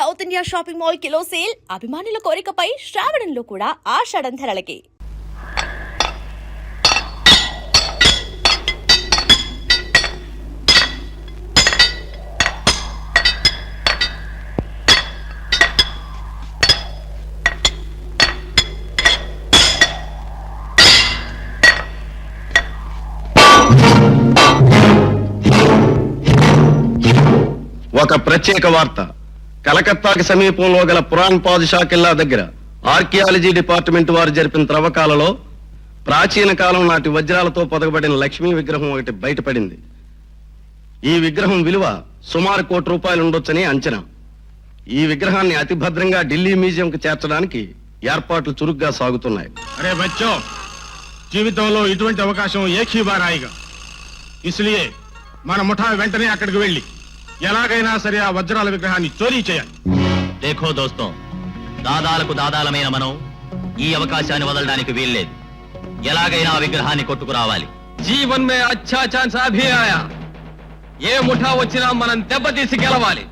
South India shopping mall kilo sale అభిమానుల కోరికపై శ్రావణంలో కూడా ఆషాఢం ధరలకి. ఒక ప్రత్యేక వార్త. కలకత్తాకి సమీపంలో గల పురాణ్ పాదుషా కిల్లా దగ్గర ఆర్కియాలజీ డిపార్ట్మెంట్ వారు జరిపిన త్రవ్వకాలలో ప్రాచీన కాలం నాటి వజ్రాలతో పొదగబడిన లక్ష్మీ విగ్రహం ఒకటి బయటపడింది. ఈ విగ్రహం విలువ సుమారు ₹1,00,00,000 ఉండొచ్చని అంచనా. ఈ విగ్రహాన్ని అతి భద్రంగా ఢిల్లీ మ్యూజియంకు చేర్చడానికి ఏర్పాట్లు చురుగ్గా సాగుతున్నాయి. అరే బచ్చో, జీవితంలో ఇటువంటి అవకాశం ఏకీ బార్ ఆయేగా. ఇస్లియే మన ముఠా వెంటనే అక్కడికి వెళ్ళి ఎలాగైనా సరే ఆ వజ్రాల విగ్రహాన్ని చోరీ చేయాలి. దేఖో దోస్తో, దాదాలకు దాదాలమైన మనం ఈ అవకాశాన్ని వదలడానికి వీల్లేదు. ఎలాగైనా ఆ విగ్రహాన్ని కొట్టుకురావాలి. జీవన్ మే అచ్చా ఛాన్స్ అభి ఆయా. ఏ ముఠా వచ్చినా మనం దెబ్బతీసి గెలవాలి.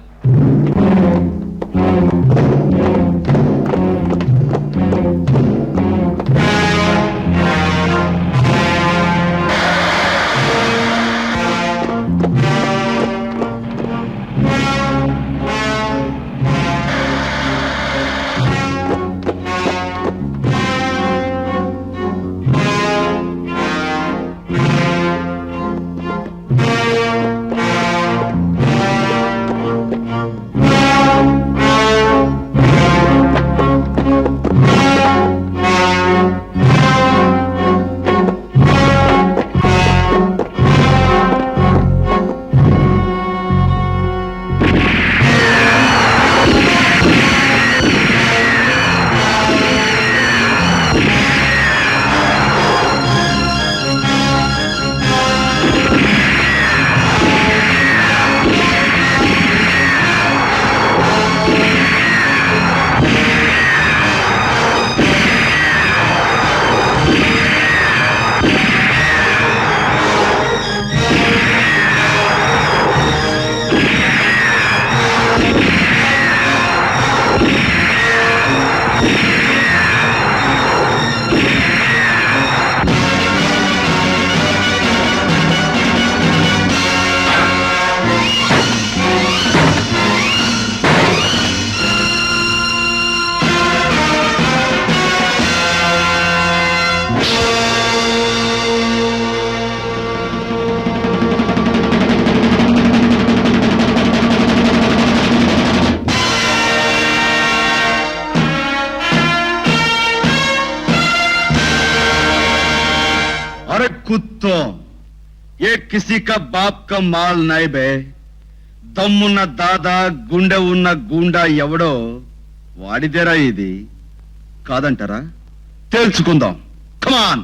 अरे कुत्तो, ये किसी का बाप का माल नहीं बे. దమ్మున్న దాదా గుండె ఉన్న గుండా ఎవడో వాడిదేరా ఇది. కాదంటారా? తెలుసుకుందాం. కమాన్.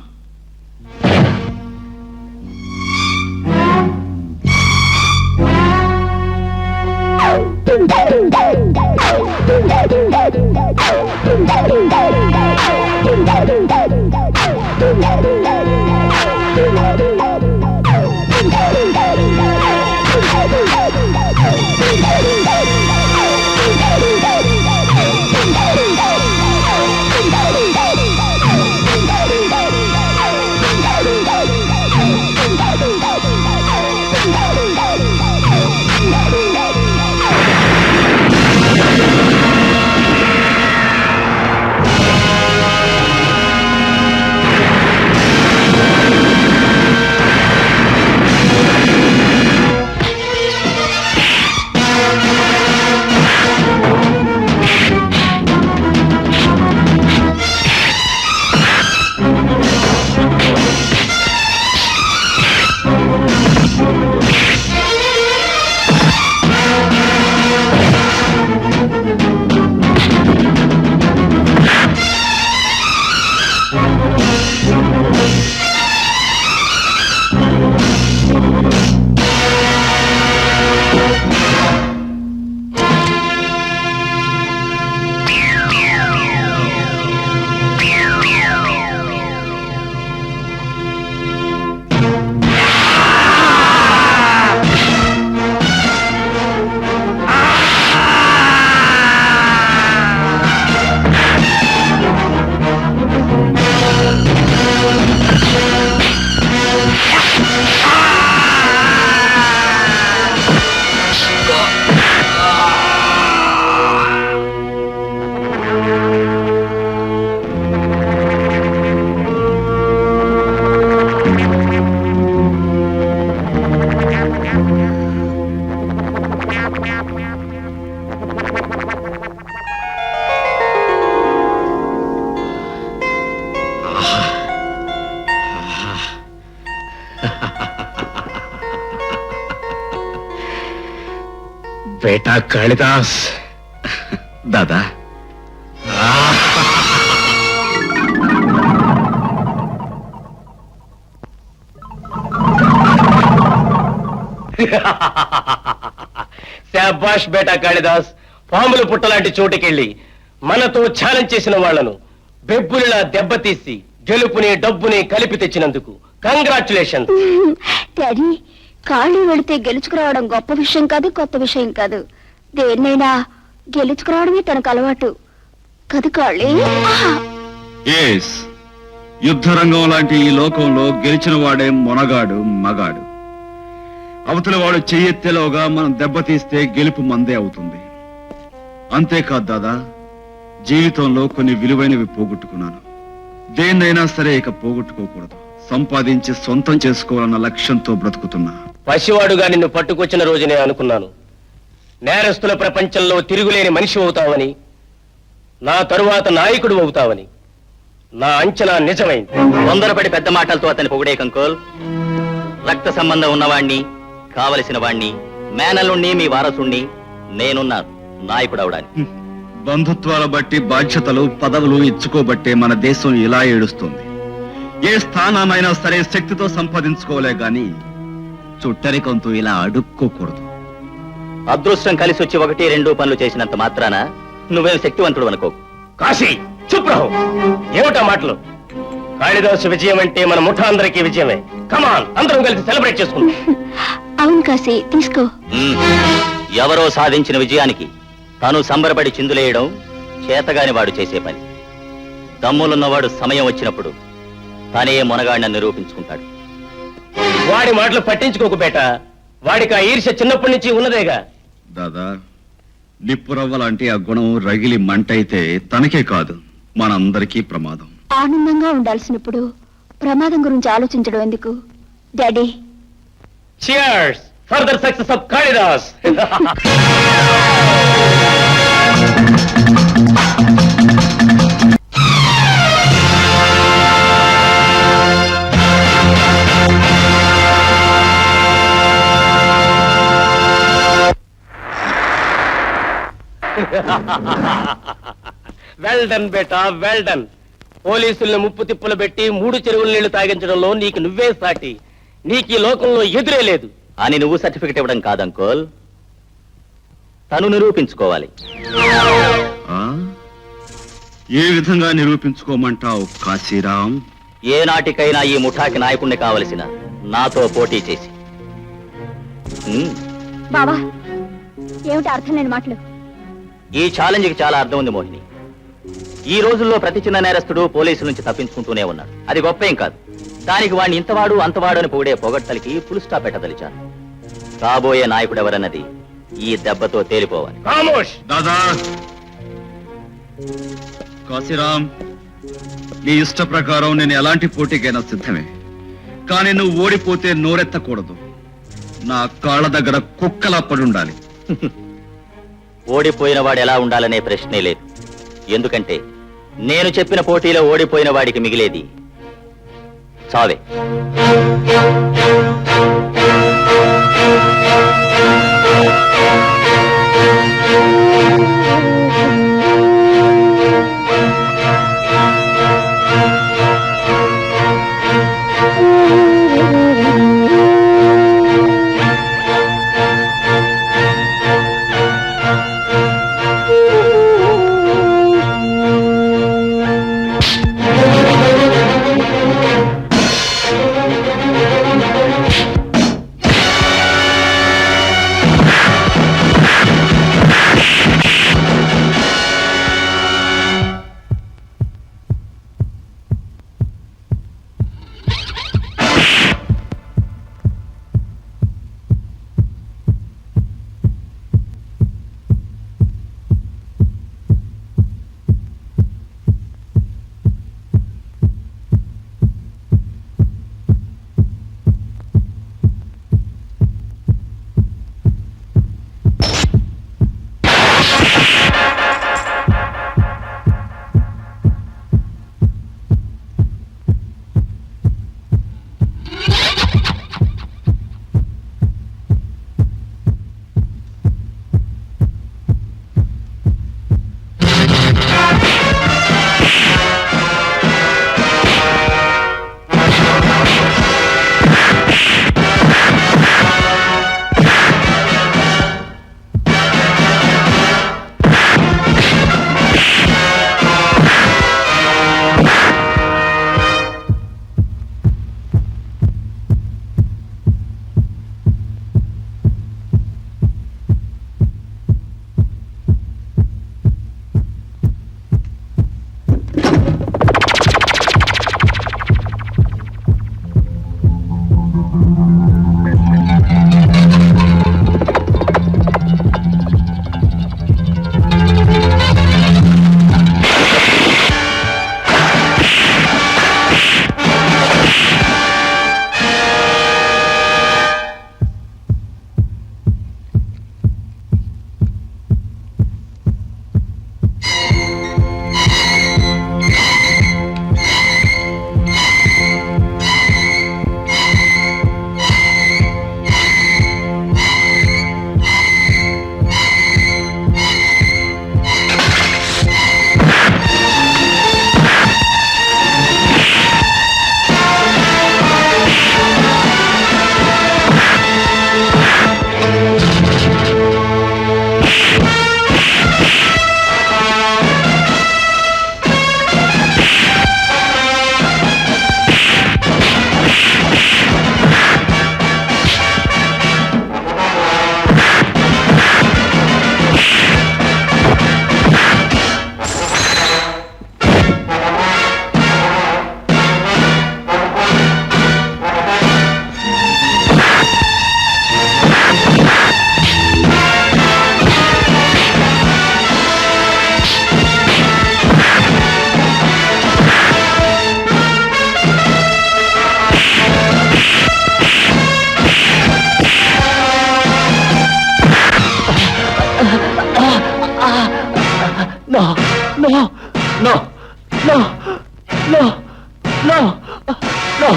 బేటా కాళిదాస్ దాదా శాబాష్ బేటా కాళిదాస్. పాములు పుట్టలాంటి చోటుకెళ్ళి మనతో ఛాలెంజ్ చేసిన వాళ్లను బెబ్బులిలా దెబ్బతీసి గెలుపుని డబ్బుని కలిపి తెచ్చినందుకు కంగ్రాచులేషన్. డాడీ, కాళ్ళు వెళితే గెలుచుకురావడం గొప్ప విషయం కాదు, కొత్త విషయం కాదు. దేన్నైనా గెలుచుకురావడమే తనకు అలవాటు కదు కాళ్ళే. యుద్ధరంగం లాంటి ఈ లోకంలో గెలిచిన వాడే మొనగాడు, మగాడు. అవతల వాడు చెయ్యెత్తేలోగా మనం దెబ్బతీస్తే గెలుపు మందే అవుతుంది. అంతేకాదు దాదా, జీవితంలో కొన్ని విలువైనవి పోగొట్టుకున్నాను. దేన్నైనా సరే ఇక పోగొట్టుకోకూడదు. సంపాదించి సొంతం చేసుకోవాలన్న లక్ష్యంతో బ్రతుకుతున్నా. పసివాడుగా నిన్ను పట్టుకొచ్చిన రోజునే అనుకున్నాను నేరస్తుల ప్రపంచంలో తిరుగులేని మనిషి అవుతావని, నా తరువాత నాయకుడు అవుతావని. నా అంచనా నిజమైంది. తొందరపడి పెద్ద మాటలతో అతని పొగిడే కంకోల్. రక్త సంబంధం ఉన్నవాణ్ణి, కావలసిన వాణ్ణి, మేనల్లుణ్ణి, మీ వారసుణ్ణి నేనున్నాను నాయకుడవడానికి. బంధుత్వాల బట్టి బాధ్యతలు, పదవులు ఇచ్చుకోబట్టే మన దేశం ఇలా ఏడుస్తుంది. ఏ స్థానాన్నైనా సరే శక్తితో సంపాదించుకోలే గాని చుట్టరికంతో ఇలా అడుక్కోకూడదు. అదృష్టం కలిసి వచ్చి 1-2 పనులు చేసినంత మాత్రాన నువ్వేం శక్తివంతుడు అనుకో. కాశీ చుప్రహు, ఏమిటా మాటలు? కాళిదాసు విజయం అంటే మన ముఠా అందరికీ విజయమే. కమాన్, అందరం కలిసి సెలబ్రేట్ చేసుకుందాం. అవును కాశీ, తీసుకో. ఎవరో సాధించిన విజయానికి తను సంబరపడి చిందులేయడం చేతగాని వాడు చేసే పని. దమ్ములున్నవాడు సమయం వచ్చినప్పుడు తనే మొనగాడిని నిరూపించుకుంటాడు. వాడి మాటలు పట్టించుకోకు బేట. వాడికి ఆ ఈర్ష్య చిన్నప్పటి నుంచి ఉన్నదేగా. దాదా, నిప్పురవ్వ లాంటి ఆ గుణం రగిలి మంటైతే తనకే కాదు మనందరికీ ప్రమాదం. ఆనందంగా ఉండాల్సినప్పుడు ప్రమాదం గురించి ఆలోచించడం ఎందుకు daddy? Cheers for the success of Kalidas. Well done beta, well done. పోలీసుల్ని ముప్పు తిప్పులు పెట్టి 3 చెరువుల నీళ్లు తాగించడంలో నీకు నువ్వే సాటి. నీకు ఈ లోకంలో ఎదురే లేదు అని నువ్వు సర్టిఫికెట్ ఇవ్వడం కాదంకోల్, తను నిరూపించుకోవాలి. ఆ? ఏ విధంగా నిరూపించుకోమంటావు కాశీరాం? ఏ నాటికైనా ఈ ముఠాకి నాయకుణ్ణి కావలసిన నాతో పోటీ చేసి. బావా, ఏమిటి అర్థం లేని మాటలు? ఈ ఛాలెంజ్కి చాలా అర్థం ఉంది మోహిని. ఈ రోజుల్లో ప్రతి చిన్న నేరస్తుడు పోలీసుల నుంచి తప్పించుకుంటూనే ఉన్నాడు. అది గొప్పేం కాదు. దానికి వాడిని ఇంతవాడు అంతవాడు అని పొగిడే పొగడ్తలకి ఫుల్ స్టాప్ పెట్టదలిచాను. కాబోయే నాయకుడెవరన్నది ఈ దెబ్బతో తేలిపోవాలి. దాదా, కాశీరాం, నీ ఇష్ట ప్రకారం నేను ఎలాంటి పోటీకైనా సిద్ధమే. కానీ నువ్వు ఓడిపోతే నోరెత్తకూడదు. నా కాళ్ళ దగ్గర కుక్కలా పడుండాలి. ఓడిపోయిన వాడు ఎలా ఉండాలనే ప్రశ్నే లేదు. ఎందుకంటే నేను చెప్పిన పోటీలో ఓడిపోయిన వాడికి మిగిలేది చావే. No no no no no no no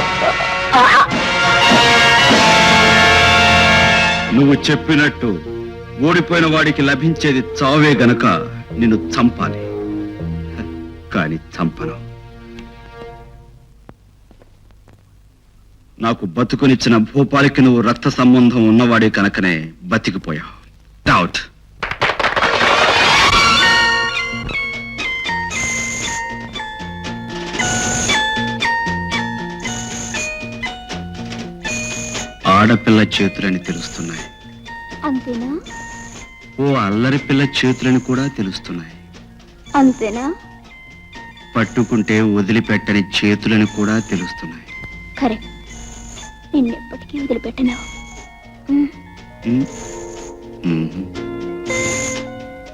నువ్వు చెప్పినట్టు ఓడిపోయిన వాడికి లభించేది చావే గనక నిన్ను చంపాలి. కాని చంపను. నాకు బతుకునిచ్చిన భూపాలికి నువ్వు రక్త సంబంధం ఉన్నవాడే కనుకనే బతికిపోయావు. డౌట్. ఆడపిల్ల చేతులని తెలుస్తున్నాయి. అంతేనా? ఓ అల్లరి పిల్ల చేతులని కూడా తెలుస్తున్నాయి. అంతేనా? పట్టుకుంటే వదిలిపెట్టని చేతులని కూడా తెలుస్తున్నాయి. కరెక్ట్. నిన్నెప్పటికీ వదిలిపెట్టను. ఉమ్. ఉమ్.